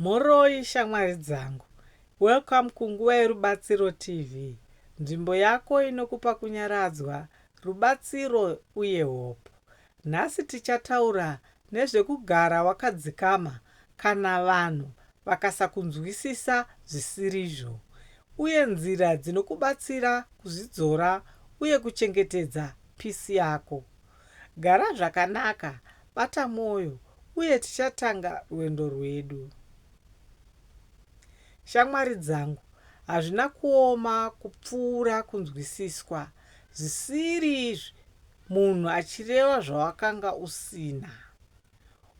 Moroi shamwari dzangu, welcome kunguva yerubatsiro TV, nzvimbo yako inokupa kunyaradzwa, rubatsiro uye hope. Nhasi tichataura nezvekugara wakadzikama kana vanhu vakasakunzwisisa zvisirizvo, uye nzira dzinokubatsira kuzvidzora uye kuchengetedza pisi yako. Gara zvakanaka, bata mwoyo, uye tichatanga rwendo rwedu. Shamwari dzangu, hazvina kuoma kupfuura kunzwisiswa zvisiri munhu achireva zvawakanga usina.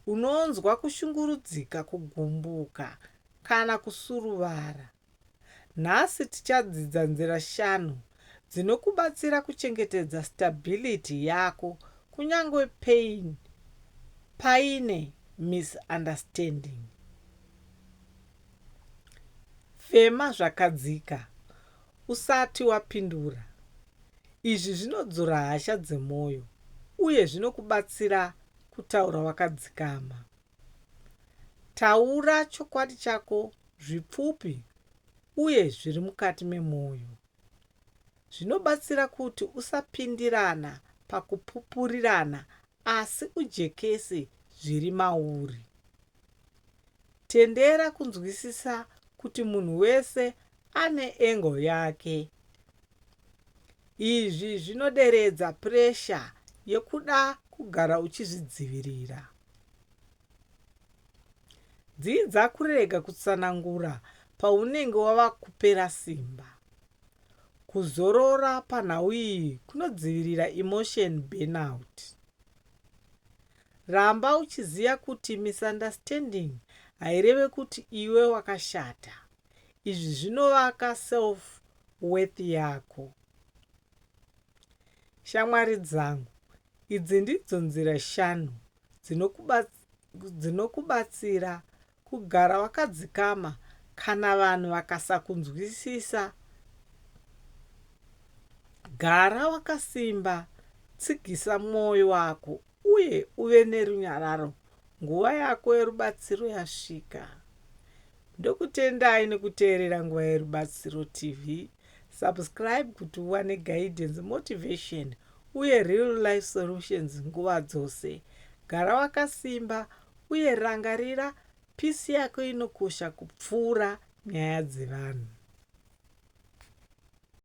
Unonzwa kushungurudzika, kugumbuka kana kusuruvara. Nhasi tichadzidza nzira 5 dzinokubatsira kuchengetedza stability yako kunyange paine misunderstanding. Fema zvakadzika usati wapindura. Izvi zvinodzora hasha dzemwoyo uye zvinokubatsira kutaura wakadzikama. Taura chokwadi chako zvipfupi uye zviri mukati memwoyo. Zvinobatsira kuti usapindirana pakupupurirana asi ujekese zviri mauri. Tendera kunzwisisa kuti munhu wese ane engo yake. Izvi zvinoderedza puresha yekuda kugara uchizvidzivirira. Dzidza kurega kutsanangura paunenge wava kupera simba. Kuzorora panhau iyi kunodzivirira emotion burnout. Ramba uchiziva kuti misunderstanding haireve kuti iwe wakashata. Izvi zvinovaka self-worth yako. Shamwari dzangu, idzi ndidzo nzira 5 dzinokubatsira kugara wakadzikama kana vanhu vakasakunzwisisa. Gara wakasimba, tsigisa mwoyo wako uye uve nerunyararo. Nguva yako yerubatsiro yasvika. Ndokutendai nekuteerera nguva yerubatsiro TV. Subscribe kuti uwane guidance, motivation uye real life solutions nguva dzose. Gara wakasimba uye rangarira pisi yako inokosha kupfuura nyaya dzevanhu.